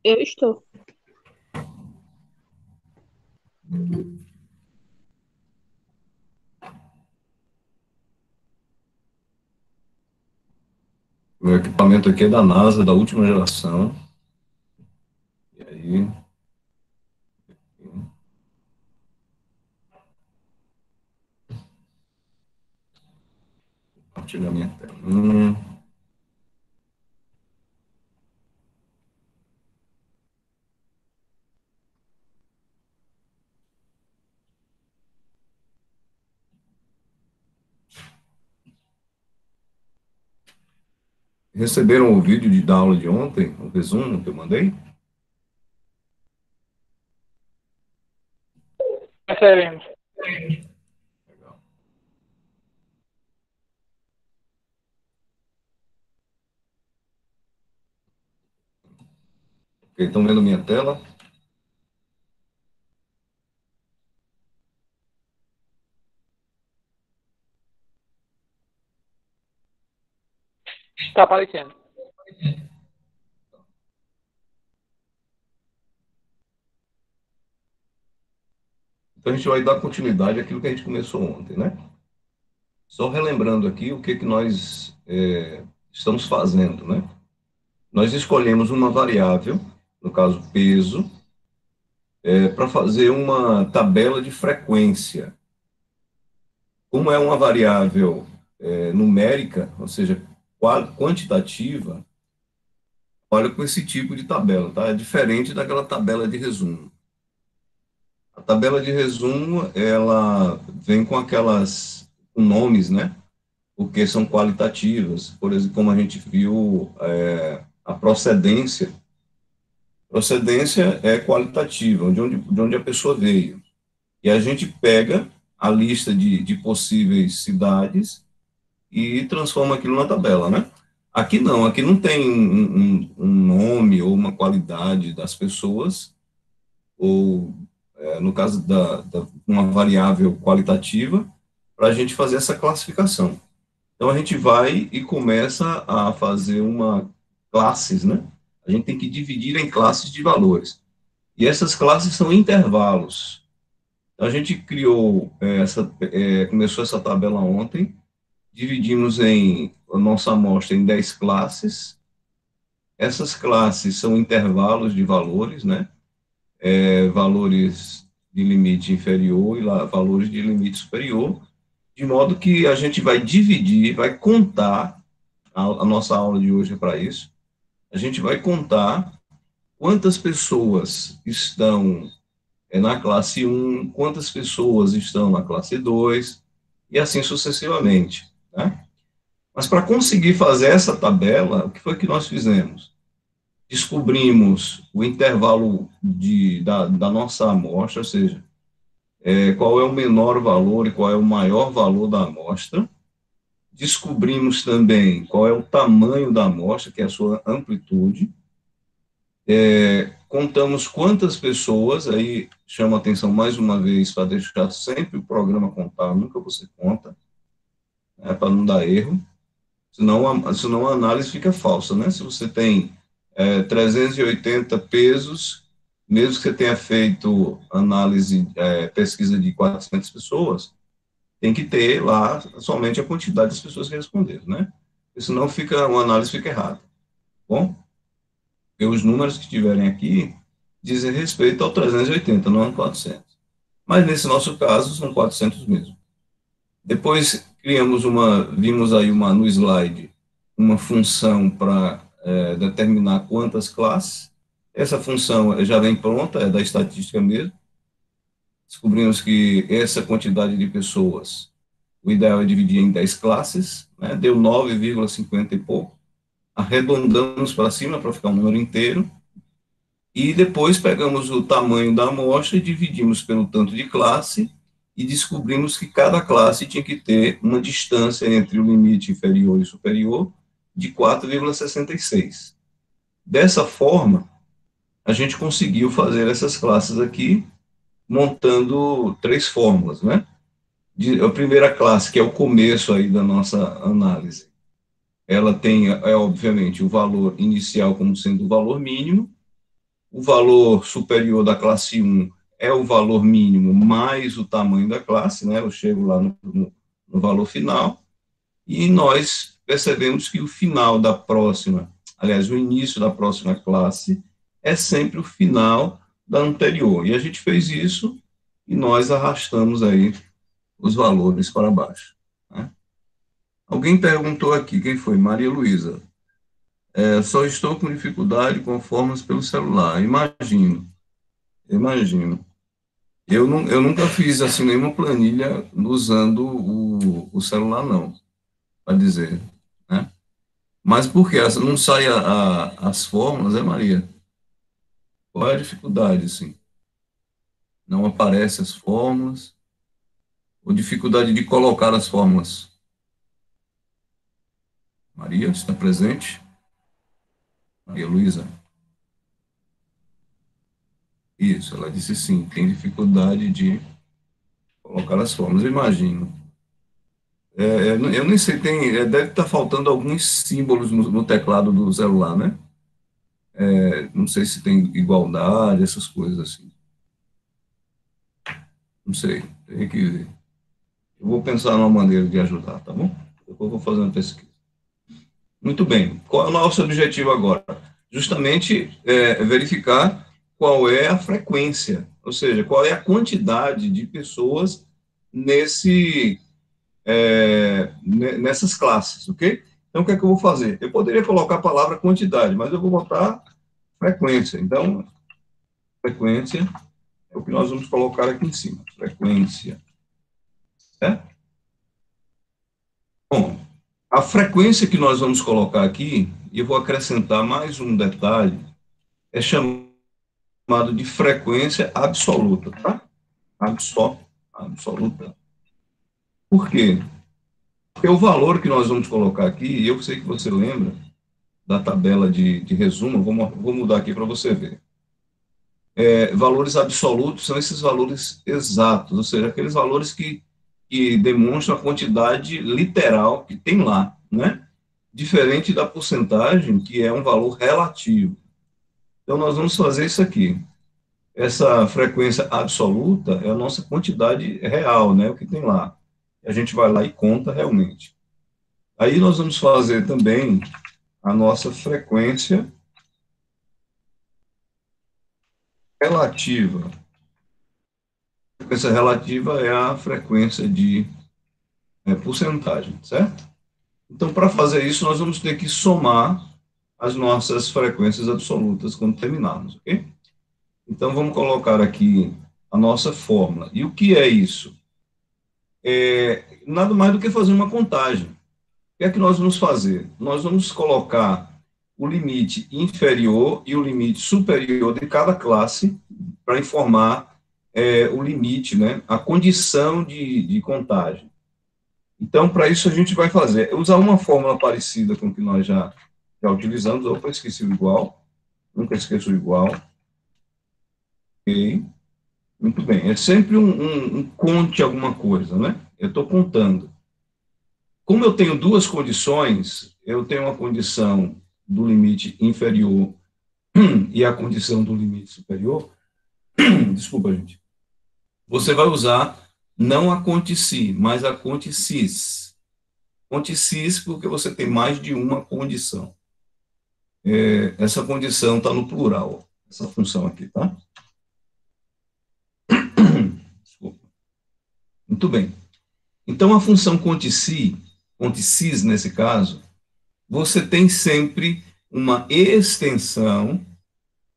Eu estou. O equipamento aqui é da NASA, da última geração. E aí, compartilhar minha tela. Receberam o vídeo da aula de ontem, o resumo que eu mandei? Recebemos. Legal. Ok, estão vendo minha tela? Está aparecendo. Então, a gente vai dar continuidade àquilo que a gente começou ontem, né? Só relembrando aqui o que nós estamos fazendo, né? Nós escolhemos uma variável, no caso peso, para fazer uma tabela de frequência. Como é uma variável numérica, ou seja, quantitativa, olha com esse tipo de tabela, tá? É diferente daquela tabela de resumo. A tabela de resumo, ela vem com aquelas com nomes, né? Porque são qualitativas. Por exemplo, como a gente viu, a procedência. Procedência é qualitativa, de onde a pessoa veio. E a gente pega a lista de possíveis cidades e transforma aquilo na tabela, né? Aqui não tem um nome ou uma qualidade das pessoas, ou, no caso uma variável qualitativa, para a gente fazer essa classificação. Então, a gente vai e começa a fazer classes, né? A gente tem que dividir em classes de valores. E essas classes são intervalos. Então, a gente começou essa tabela ontem, dividimos a nossa amostra em 10 classes. Essas classes são intervalos de valores, né? Valores de limite inferior e valores de limite superior, de modo que a gente vai dividir, vai contar, a nossa aula de hoje é para isso, a gente vai contar quantas pessoas estão na classe 1, quantas pessoas estão na classe 2, e assim sucessivamente, né? Mas para conseguir fazer essa tabela, o que foi que nós fizemos? Descobrimos o intervalo da nossa amostra, ou seja, qual é o menor valor e qual é o maior valor da amostra. Descobrimos também qual é o tamanho da amostra, que é a sua amplitude. Contamos quantas pessoas, aí chama atenção mais uma vez para deixar sempre o programa contar, nunca você conta, né, para não dar erro. Senão a análise fica falsa, né? Se você tem 380 pesos, mesmo que você tenha feito pesquisa de 400 pessoas, tem que ter lá somente a quantidade das pessoas que responderam, né? Porque senão uma análise fica errada. Bom, porque os números que tiverem aqui dizem respeito ao 380, não ao 400. Mas nesse nosso caso, são 400 mesmo. Depois vimos aí no slide, uma função para determinar quantas classes. Essa função já vem pronta, é da estatística mesmo. Descobrimos que essa quantidade de pessoas, o ideal é dividir em 10 classes, né? Deu 9,50 e pouco. Arredondamos para cima para ficar um número inteiro. E depois pegamos o tamanho da amostra e dividimos pelo tanto de classe e descobrimos que cada classe tinha que ter uma distância entre o limite inferior e superior de 4,66. Dessa forma, a gente conseguiu fazer essas classes aqui, montando 3 fórmulas, né? A primeira classe, que é o começo aí da nossa análise, ela tem, obviamente, o valor inicial como sendo o valor mínimo, o valor superior da classe 1 é o valor mínimo mais o tamanho da classe, né? Eu chego lá no valor final, e nós percebemos que o final da próxima, aliás, o início da próxima classe é sempre o final da anterior. E a gente fez isso e nós arrastamos aí os valores para baixo, né? Alguém perguntou aqui, quem foi? Maria Luísa. Só estou com dificuldade com formas pelo celular. Imagino. Eu nunca fiz assim nenhuma planilha usando o celular, não, para dizer, né? Mas por que? Não sai as fórmulas, Maria? Qual é a dificuldade, assim? Não aparecem as fórmulas? Ou dificuldade de colocar as fórmulas? Maria, está presente? Maria Luísa? Isso, ela disse sim, tem dificuldade de colocar as fórmulas, eu imagino. Eu nem sei, deve estar faltando alguns símbolos no teclado do celular, né? Não sei se tem igualdade, essas coisas assim. Não sei, tem que ver. Eu vou pensar numa maneira de ajudar, tá bom? Depois eu vou fazer uma pesquisa. Muito bem. Qual é o nosso objetivo agora? Justamente verificar qual é a frequência, ou seja, qual é a quantidade de pessoas nessas classes, ok? Então, o que é que eu vou fazer? Eu poderia colocar a palavra quantidade, mas eu vou botar frequência. Então, frequência é o que nós vamos colocar aqui em cima. Frequência. Certo? Bom, a frequência que nós vamos colocar aqui, e eu vou acrescentar mais um detalhe, é chamado de frequência absoluta, tá? Absoluta. Por quê? Porque o valor que nós vamos colocar aqui, e eu sei que você lembra da tabela de resumo, vou mudar aqui para você ver. Valores absolutos são esses valores exatos, ou seja, aqueles valores que demonstram a quantidade literal que tem lá, né? Diferente da porcentagem, que é um valor relativo. Então, nós vamos fazer isso aqui. Essa frequência absoluta é a nossa quantidade real, né? O que tem lá. A gente vai lá e conta realmente. Aí nós vamos fazer também a nossa frequência relativa. A frequência relativa é a frequência de porcentagem, certo? Então, para fazer isso, nós vamos ter que somar as nossas frequências absolutas quando terminarmos, ok? Então, vamos colocar aqui a nossa fórmula. E o que é isso? Nada mais do que fazer uma contagem. O que é que nós vamos fazer? Nós vamos colocar o limite inferior e o limite superior de cada classe para informar o limite, né, a condição de contagem. Então, para isso, a gente vai usar uma fórmula parecida com o que nós já utilizamos. Opa, esqueci o igual. Nunca esqueço o igual. Ok. Muito bem. É sempre um conte alguma coisa, né? Eu estou contando. Como eu tenho duas condições, eu tenho uma condição do limite inferior e a condição do limite superior. Desculpa, gente. Você vai usar não a conte si, mas a conte cis. Conte cis porque você tem mais de uma condição. Essa condição está no plural, essa função aqui, tá? Desculpa. Muito bem. Então, a função conte cis, nesse caso, você tem sempre uma extensão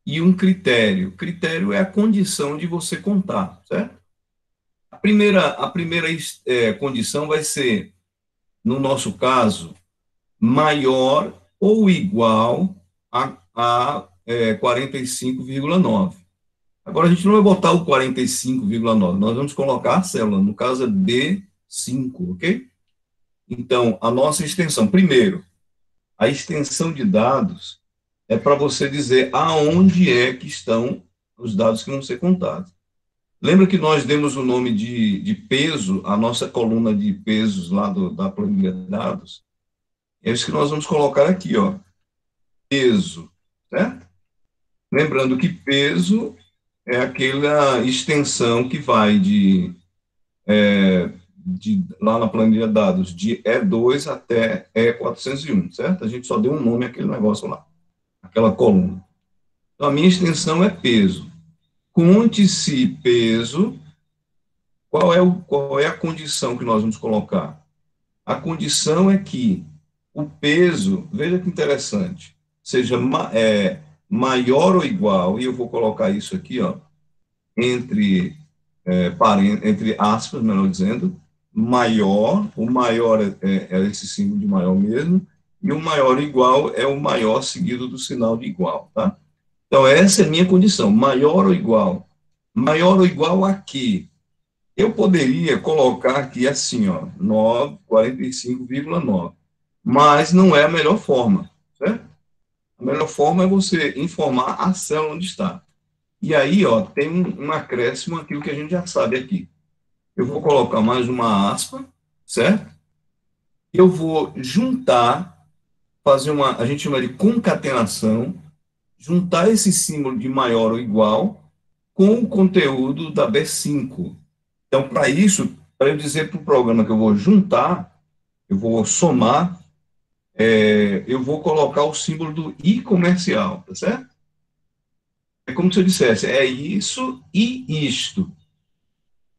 e um critério. Critério é a condição de você contar, certo? A primeira condição vai ser, no nosso caso, maior ou igual a 45,9. Agora, a gente não vai botar o 45,9, nós vamos colocar a célula, no caso é B5, ok? Então, a nossa extensão, primeiro, a extensão de dados é para você dizer aonde é que estão os dados que vão ser contados. Lembra que nós demos o nome de peso, a nossa coluna de pesos lá da planilha de dados? É isso que nós vamos colocar aqui, ó. Peso, certo? Lembrando que peso é aquela extensão que vai de lá na planilha dados, de E2 até E401, certo? A gente só deu um nome àquele negócio lá, aquela coluna. Então, a minha extensão é peso. Conte-se peso. Qual é a condição que nós vamos colocar? A condição é que o peso, veja que interessante, seja maior ou igual, e eu vou colocar isso aqui, ó, entre aspas, melhor dizendo, maior, o maior é esse símbolo de maior mesmo, e o maior igual é o maior seguido do sinal de igual, tá? Então, essa é a minha condição, maior ou igual. Maior ou igual a quê? Eu poderia colocar aqui assim, ó, 45,9, mas não é a melhor forma, certo? A melhor forma é você informar a célula onde está. E aí, ó, tem um acréscimo, aquilo que a gente já sabe aqui. Eu vou colocar mais uma aspa, certo? Eu vou juntar, a gente chama de concatenação, juntar esse símbolo de maior ou igual com o conteúdo da B5. Então, para isso, para eu dizer para o programa que eu vou juntar, eu vou somar, eu vou colocar o símbolo do i comercial, tá certo? É como se eu dissesse, é isso e isto.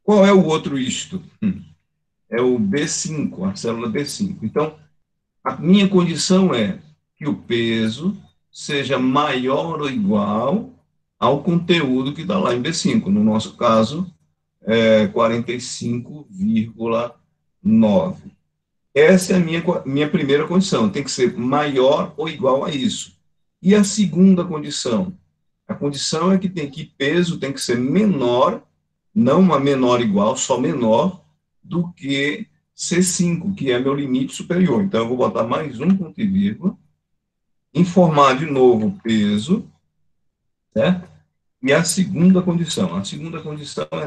Qual é o outro isto? É o B5, a célula B5. Então, a minha condição é que o peso seja maior ou igual ao conteúdo que está lá em B5. No nosso caso, 45,9. Essa é a minha primeira condição. Tem que ser maior ou igual a isso. E a segunda condição? A condição é que peso tem que ser menor, não uma menor igual, só menor, do que C5, que é meu limite superior. Então, eu vou botar mais um ponto e vírgula, informar de novo o peso, certo? E a segunda condição é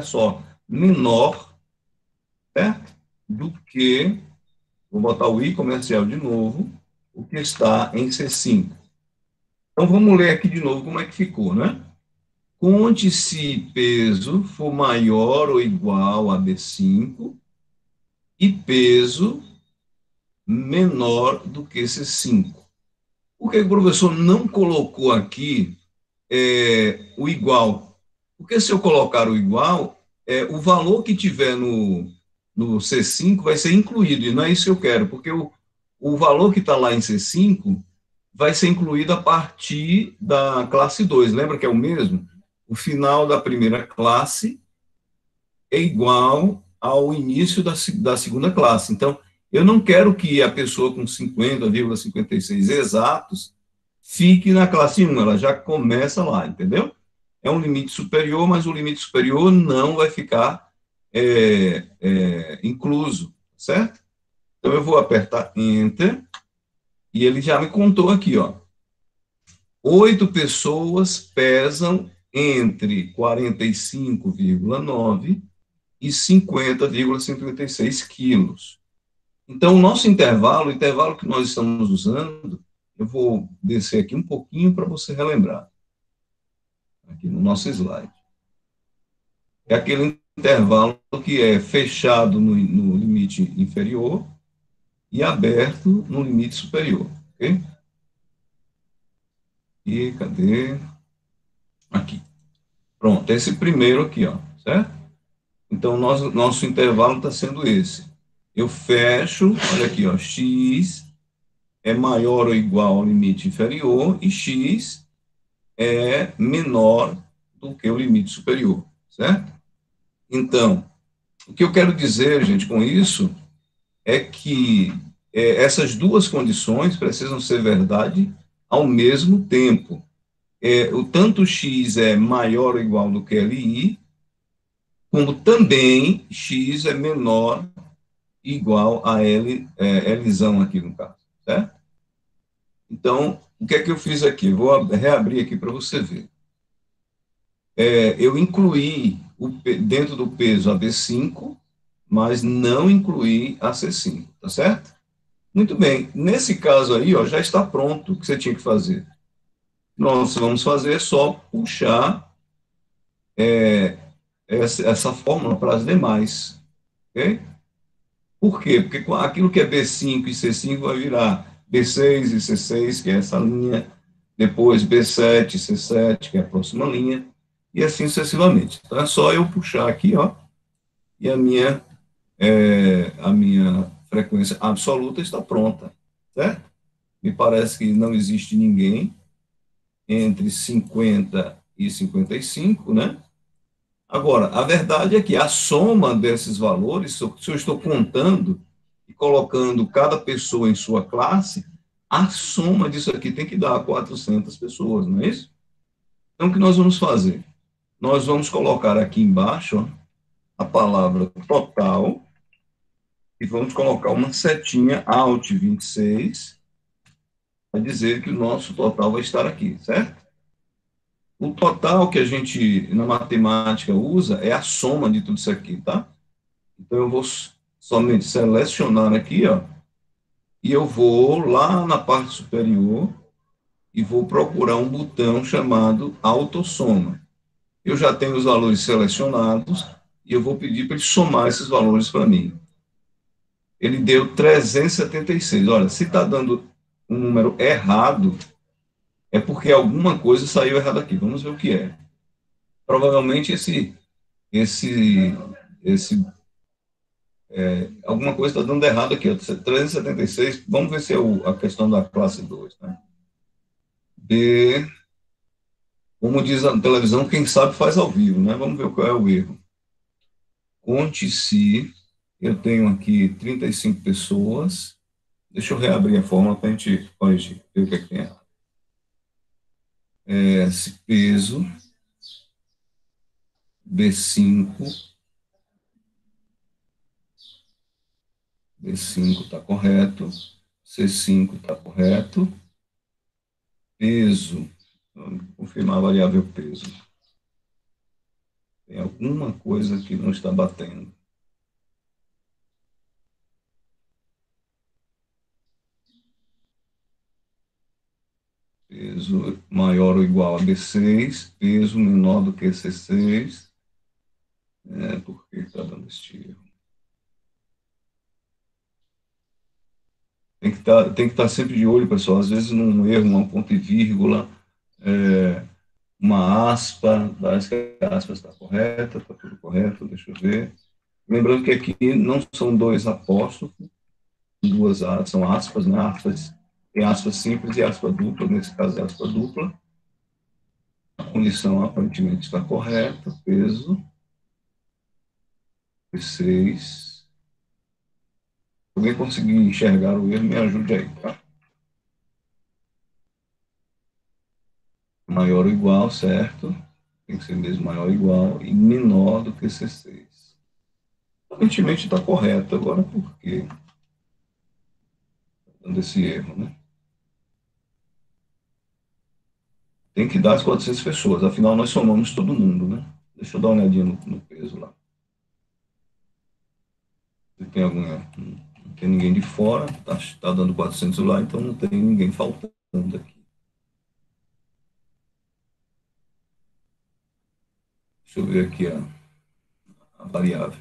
só menor, certo? Do que, vou botar o I comercial de novo, o que está em C5. Então, vamos ler aqui de novo como é que ficou, né? Conte se peso for maior ou igual a B5 e peso menor do que C5. Por que o professor não colocou aqui o igual? Porque se eu colocar o igual, o valor que tiver no C5 vai ser incluído, e não é isso que eu quero, porque o valor que está lá em C5 vai ser incluído a partir da classe 2. Lembra que é o mesmo? O final da primeira classe é igual ao início da segunda classe. Então, eu não quero que a pessoa com 50,56 exatos fique na classe 1, ela já começa lá, entendeu? É um limite superior, mas o limite superior não vai ficar incluso, certo? Então, eu vou apertar Enter, e ele já me contou aqui, ó. 8 pessoas pesam entre 45,9 e 50,56 quilos. Então, o nosso intervalo, o intervalo que nós estamos usando, eu vou descer aqui um pouquinho para você relembrar, aqui no nosso slide. É aquele intervalo que é fechado no limite inferior e aberto no limite superior, ok? E cadê? Aqui. Pronto, esse primeiro aqui, ó, certo? Então, nosso intervalo está sendo esse. Eu fecho, olha aqui, ó, x é maior ou igual ao limite inferior e x é menor do que o limite superior, certo? Então, o que eu quero dizer, gente, com isso, é que essas duas condições precisam ser verdade ao mesmo tempo. O tanto x é maior ou igual do que LI, como também x é menor ou igual a Lzão aqui no caso, certo? Então, o que é que eu fiz aqui? Vou reabrir aqui para você ver. Eu incluí dentro do peso a B5, mas não incluí a C5, tá certo? Muito bem. Nesse caso aí, ó, já está pronto o que você tinha que fazer. Nós vamos fazer só puxar essa fórmula para as demais. Ok? Por quê? Porque aquilo que é B5 e C5 vai virar B6 e C6, que é essa linha, depois B7 e C7, que é a próxima linha, e assim sucessivamente. Então é só eu puxar aqui, ó, e a minha frequência absoluta está pronta, certo? Me parece que não existe ninguém entre 50 e 55, né? Agora, a verdade é que a soma desses valores, se eu estou contando e colocando cada pessoa em sua classe, a soma disso aqui tem que dar 400 pessoas, não é isso? Então, o que nós vamos fazer? Nós vamos colocar aqui embaixo, ó, a palavra total e vamos colocar uma setinha Alt 26 para dizer que o nosso total vai estar aqui, certo? O total que a gente, na matemática, usa é a soma de tudo isso aqui, tá? Então, eu vou somente selecionar aqui, ó, e eu vou lá na parte superior e vou procurar um botão chamado autossoma. Eu já tenho os valores selecionados e eu vou pedir para ele somar esses valores para mim. Ele deu 376. Olha, se está dando um número errado, é porque alguma coisa saiu errada aqui. Vamos ver o que é. Provavelmente esse, esse alguma coisa está dando errado aqui. Ó, 376. Vamos ver se é a questão da classe 2. Né? B, como diz a televisão, quem sabe faz ao vivo. Né? Vamos ver qual é o erro. Conte-se, eu tenho aqui 35 pessoas. Deixa eu reabrir a fórmula para a gente corrigir, ver o que é que tem errado. Esse peso, B5 está correto, C5 está correto, peso, vamos confirmar a variável peso. Tem alguma coisa que não está batendo. Peso maior ou igual a B6, peso menor do que C6. Por que está dando este erro? Tem que estar sempre de olho, pessoal. Às vezes, num erro, um ponto e vírgula, uma aspa, parece que a aspa está correta, está tudo correto, deixa eu ver. Lembrando que aqui não são dois apóstrofos, duas aspas, são aspas, né? Aspas, tem aspas simples e aspa dupla, nesse caso é aspa dupla. A condição aparentemente está correta, peso, 6. Se alguém conseguir enxergar o erro, me ajude aí, tá? Maior ou igual, certo? Tem que ser mesmo maior ou igual e menor do que C6. Aparentemente está correto, agora por quê? Dando esse erro, né? Tem que dar as 400 pessoas, afinal nós somamos todo mundo, né? Deixa eu dar uma olhadinha no peso lá. Se tem algum, não tem ninguém de fora, tá dando 400 lá, então não tem ninguém faltando aqui. Deixa eu ver aqui a variável,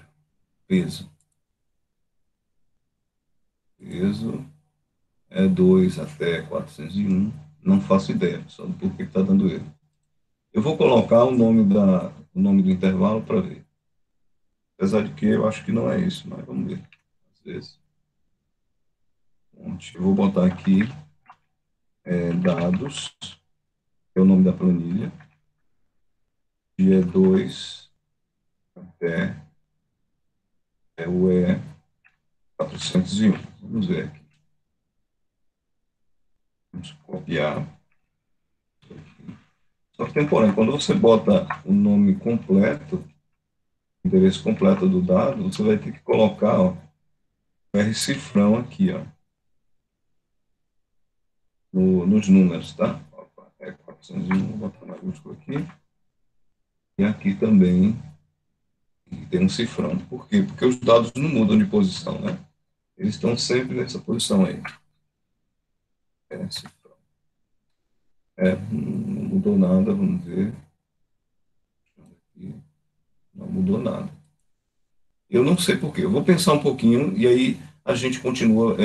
peso. Peso é 2 até 401, não faço ideia, só do porquê que está dando erro. Eu vou colocar o nome do intervalo para ver. Apesar de que eu acho que não é isso, mas vamos ver. Às vezes. Eu vou botar aqui dados, que é o nome da planilha. Dia 2 até o E401. Vamos ver aqui. Vamos copiar. Só que tem porém, quando você bota o nome completo, o endereço completo do dado, você vai ter que colocar o R cifrão aqui, ó, nos números, tá? É 401, vou botar maiúsculo aqui. E aqui também tem um cifrão. Por quê? Porque os dados não mudam de posição, né? Eles estão sempre nessa posição aí. Não mudou nada, vamos ver. Não mudou nada. Eu não sei por quê. Eu vou pensar um pouquinho e aí a gente continua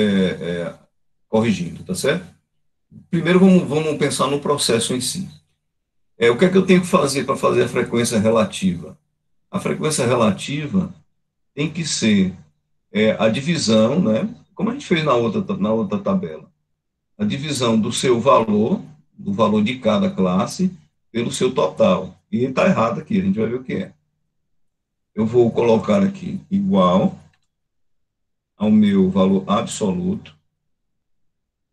corrigindo, tá certo? Primeiro vamos pensar no processo em si. O que é que eu tenho que fazer para fazer a frequência relativa? A frequência relativa tem que ser a divisão, né? Como a gente fez na outra tabela. A divisão do seu valor, do valor de cada classe, pelo seu total. E está errado aqui, a gente vai ver o que é. Eu vou colocar aqui igual ao meu valor absoluto,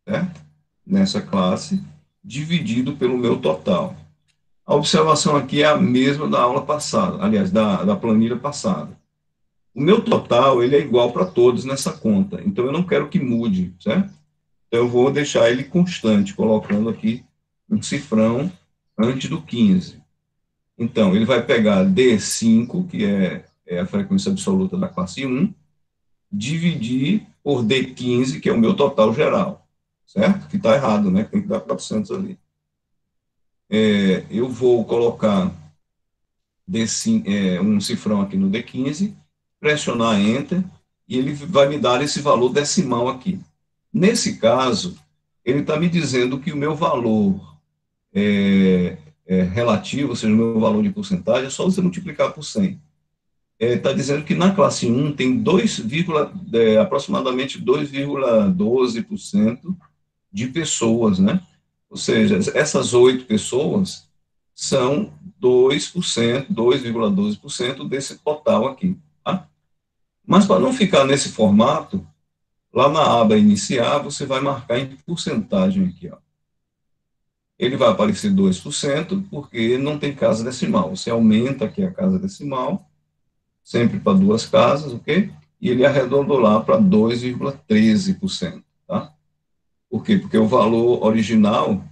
certo? Nessa classe, dividido pelo meu total. A observação aqui é a mesma da aula passada, aliás, da planilha passada. O meu total, ele é igual para todos nessa conta, então eu não quero que mude, certo? Então eu vou deixar ele constante, colocando aqui um cifrão antes do 15. Então, ele vai pegar D5, que é a frequência absoluta da classe 1, dividir por D15, que é o meu total geral, certo? Que está errado, né? Tem que dar 400 ali. Eu vou colocar D5, um cifrão aqui no D15, pressionar Enter, e ele vai me dar esse valor decimal aqui. Nesse caso, ele está me dizendo que o meu valor relativo, ou seja, o meu valor de porcentagem, é só você multiplicar por 100. Está dizendo que na classe 1 tem aproximadamente 2,12% de pessoas, né? Ou seja, essas 8 pessoas são 2%, 2,12% desse total aqui. Tá? Mas para não ficar nesse formato, lá na aba iniciar, você vai marcar em porcentagem aqui, ó. Ele vai aparecer 2%, porque não tem casa decimal. Você aumenta aqui a casa decimal, sempre para 2 casas, ok? E ele arredondou lá para 2,13%, tá? Por quê? Porque o valor original,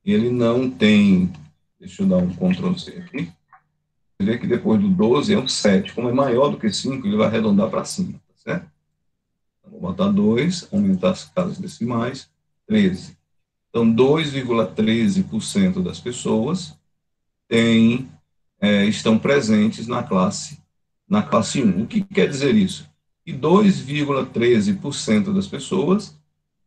ele não tem, deixa eu dar um Ctrl C aqui, você vê que depois do 12 é um 7, como é maior do que 5, ele vai arredondar para cima, tá certo? Então, vou botar 2, aumentar as casas decimais, 13. Então, 2,13% das pessoas estão presentes na classe 1. O que quer dizer isso? Que 2,13% das pessoas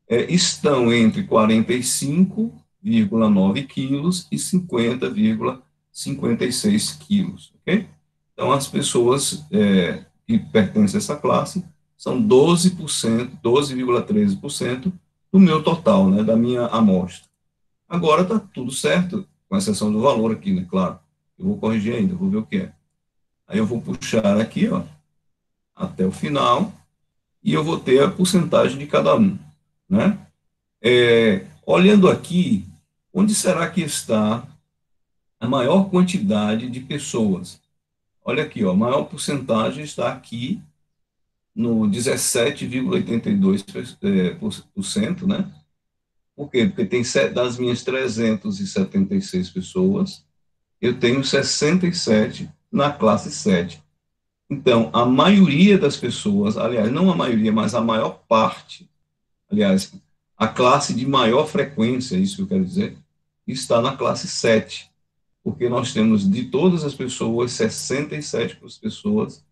estão entre 45,9 quilos e 50,56 quilos, ok? Então, as pessoas que pertencem a essa classe são 12%, 12,13% do meu total, né, da minha amostra. Agora está tudo certo, com exceção do valor aqui, né, claro. Eu vou corrigir ainda, vou ver o que é. Aí eu vou puxar aqui, ó, até o final, e eu vou ter a porcentagem de cada um, né? Olhando aqui, onde será que está a maior quantidade de pessoas? Olha aqui, ó, a maior porcentagem está aqui no 17,82%, né? Por quê? Porque tem das minhas 376 pessoas, eu tenho 67 na classe 7. Então, a maioria das pessoas, aliás, não a maioria, mas a maior parte, aliás, a classe de maior frequência, isso que eu quero dizer, está na classe 7, porque nós temos de todas as pessoas, 67 pessoas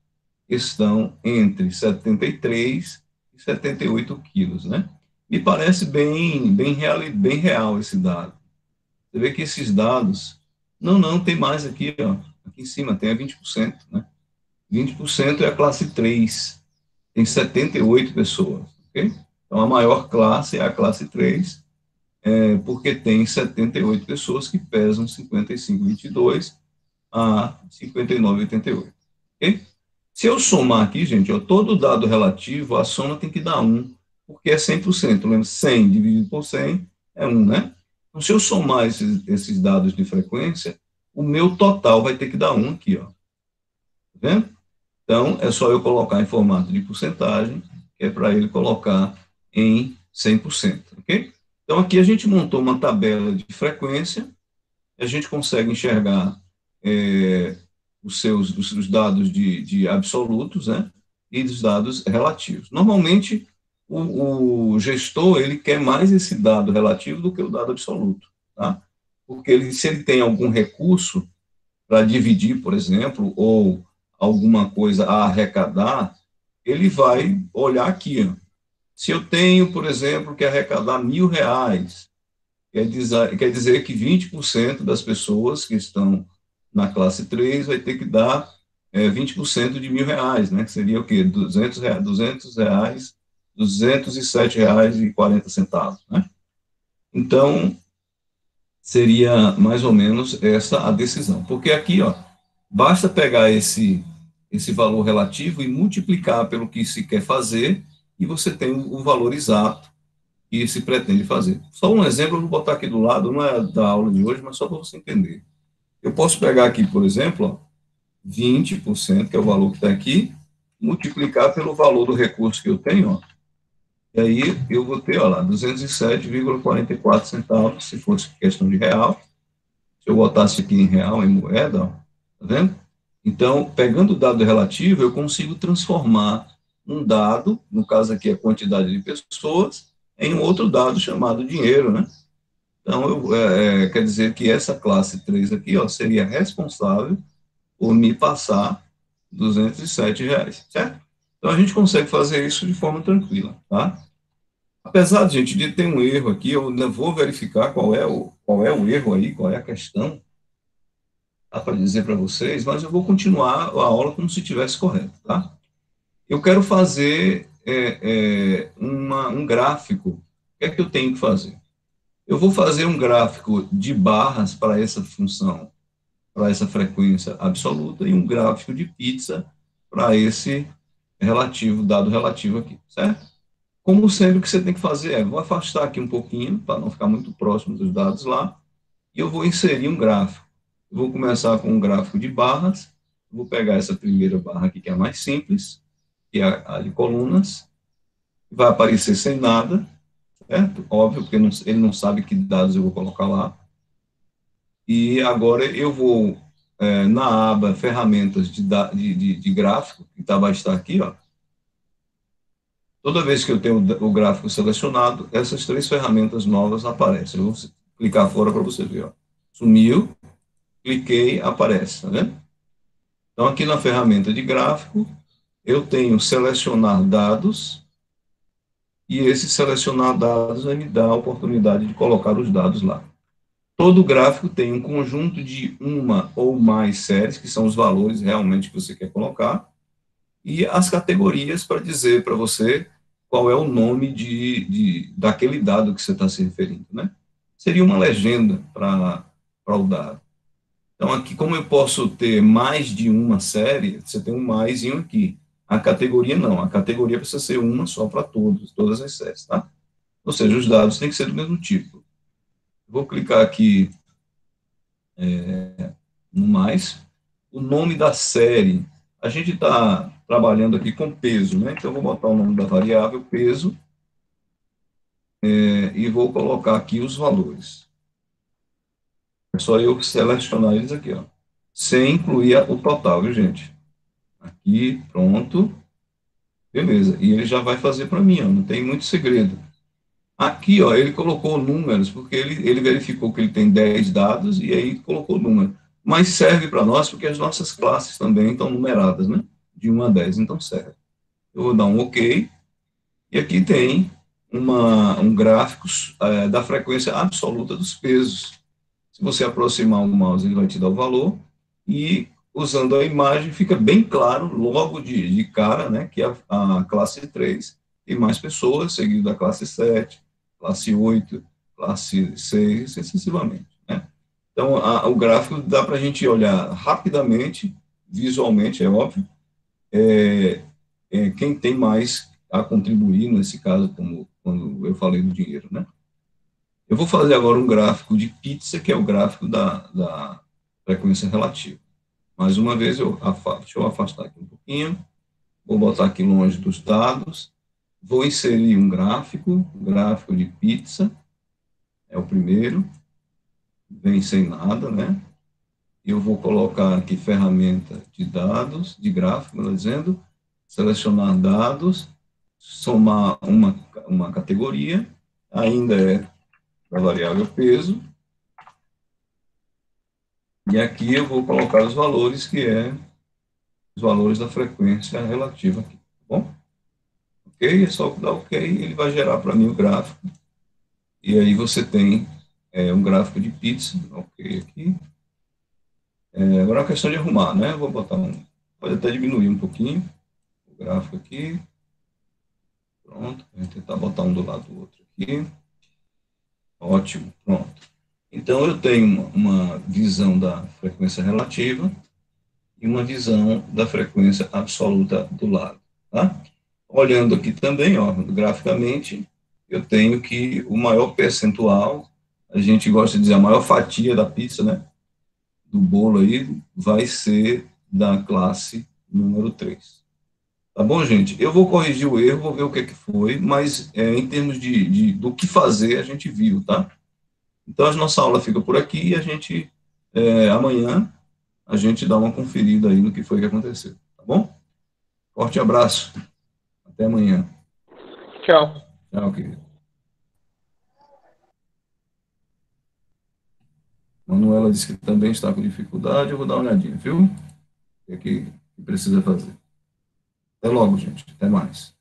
estão entre 73 e 78 quilos, né? Me parece bem real esse dado. Você vê que esses dados, não, tem mais aqui, ó, aqui em cima tem a 20%, né? 20% é a classe 3, tem 78 pessoas, ok? Então, a maior classe é a classe 3, porque tem 78 pessoas que pesam 55,22 a 59,88, ok? Se eu somar aqui, gente, ó, todo dado relativo, a soma tem que dar 1, porque é 100%. Lembra? 100 dividido por 100 é 1, né? Então, se eu somar esses dados de frequência, o meu total vai ter que dar 1 aqui, ó. Tá vendo? Então, é só eu colocar em formato de porcentagem, que é para ele colocar em 100%, ok? Então, aqui a gente montou uma tabela de frequência, a gente consegue enxergar os dados de absolutos, né? e dos dados relativos. Normalmente, o gestor, ele quer mais esse dado relativo do que o dado absoluto, tá? Porque se ele tem algum recurso para dividir, por exemplo, ou alguma coisa a arrecadar, ele vai olhar aqui, ó. Se eu tenho, por exemplo, que arrecadar R$ 1.000, quer dizer que 20% das pessoas que estão na classe 3 vai ter que dar 20% de R$ 1.000, né? Que seria o quê? R$ 200, R$ 207,40, né? Então, seria mais ou menos essa a decisão. Porque aqui, ó, basta pegar esse valor relativo e multiplicar pelo que se quer fazer e você tem o valor exato que se pretende fazer. Só um exemplo, eu vou botar aqui do lado, não é da aula de hoje, mas só para você entender. Eu posso pegar aqui, por exemplo, ó, 20%, que é o valor que está aqui, multiplicar pelo valor do recurso que eu tenho, ó, e aí eu vou ter, ó lá, 207,44 centavos, se fosse questão de real. Se eu botasse aqui em real, em moeda, ó, tá vendo? Então, pegando o dado relativo, eu consigo transformar um dado, no caso aqui a quantidade de pessoas, em um outro dado chamado dinheiro, né? Então, quer dizer que essa classe 3 aqui, ó, seria responsável por me passar R$ 207, certo? Então, a gente consegue fazer isso de forma tranquila, tá? Apesar, gente, de ter um erro aqui, eu ainda vou verificar qual é o erro aí, qual é a questão, dá para dizer para vocês, mas eu vou continuar a aula como se estivesse correto, tá? Eu quero fazer um gráfico. O que é que eu tenho que fazer? Eu vou fazer um gráfico de barras para essa função, para essa frequência absoluta, e um gráfico de pizza para esse dado relativo aqui, certo? Como sempre, o que você tem que fazer vou afastar aqui um pouquinho, para não ficar muito próximo dos dados lá, e eu vou inserir um gráfico. Eu vou começar com um gráfico de barras, vou pegar essa primeira barra aqui, que é a mais simples, que é a de colunas, vai aparecer sem nada, certo? Óbvio, porque ele não sabe que dados eu vou colocar lá. E agora eu vou, na aba ferramentas de gráfico, que vai estar aqui, ó. Toda vez que eu tenho o gráfico selecionado, essas três ferramentas novas aparecem. Eu vou clicar fora para você ver, ó. Sumiu, cliquei, aparece, tá vendo? Então, aqui na ferramenta de gráfico, eu tenho selecionar dados, e esse selecionar dados vai me dar a oportunidade de colocar os dados lá. Todo gráfico tem um conjunto de uma ou mais séries, que são os valores realmente que você quer colocar, e as categorias para dizer para você qual é o nome daquele dado que você está se referindo, né? Seria uma legenda para o dado. Então, aqui, como eu posso ter mais de uma série, você tem um mais e um aqui. A categoria não, a categoria precisa ser uma só para todas as séries, tá? Ou seja, os dados têm que ser do mesmo tipo. Vou clicar aqui no mais. O nome da série, a gente está trabalhando aqui com peso, né? Então, eu vou botar o nome da variável peso e vou colocar aqui os valores. É só eu selecionar eles aqui, ó, sem incluir o total, viu, gente? Aqui, pronto. Beleza. E ele já vai fazer para mim, ó, não tem muito segredo. Aqui, ó, ele colocou números, porque ele verificou que ele tem 10 dados e aí colocou número. Mas serve para nós porque as nossas classes também estão numeradas, né? De 1 a 10, então serve. Eu vou dar um OK. E aqui tem um gráfico da frequência absoluta dos pesos. Se você aproximar o mouse, ele vai te dar o valor. E usando a imagem, fica bem claro, logo de cara, né, que a classe 3 tem mais pessoas, seguido da classe 7, classe 8, classe 6, excessivamente, né? Então, o gráfico dá para a gente olhar rapidamente, visualmente, é óbvio, quem tem mais a contribuir, nesse caso, como quando eu falei do dinheiro, né? Eu vou fazer agora um gráfico de pizza, que é o gráfico da frequência relativa. Mais uma vez, deixa eu afastar aqui um pouquinho, vou botar aqui longe dos dados, vou inserir um gráfico de pizza, é o primeiro, vem sem nada, né? Eu vou colocar aqui ferramenta de dados, de gráfico, melhor dizendo, selecionar dados, somar uma categoria, ainda é a variável peso, e aqui eu vou colocar os valores, que é os valores da frequência relativa aqui, tá bom? Ok? É só dar ok, ele vai gerar para mim o gráfico, e aí você tem um gráfico de pizza, ok aqui. Agora é uma questão de arrumar, né? Vou botar pode até diminuir um pouquinho o gráfico aqui. Pronto, vou tentar botar um do lado do outro aqui. Ótimo, pronto. Então, eu tenho uma visão da frequência relativa e uma visão da frequência absoluta do lado, tá? Olhando aqui também, ó, graficamente, eu tenho que o maior percentual, a gente gosta de dizer a maior fatia da pizza, né, do bolo aí, vai ser da classe número 3. Tá bom, gente? Eu vou corrigir o erro, vou ver o que é que foi, mas em termos do que fazer, a gente viu, tá? Então, a nossa aula fica por aqui e a gente, amanhã, a gente dá uma conferida aí no que foi que aconteceu, tá bom? Forte abraço. Até amanhã. Tchau. Tchau, querido. Manuela disse que também está com dificuldade, eu vou dar uma olhadinha, viu? O que é que precisa fazer. Até logo, gente. Até mais.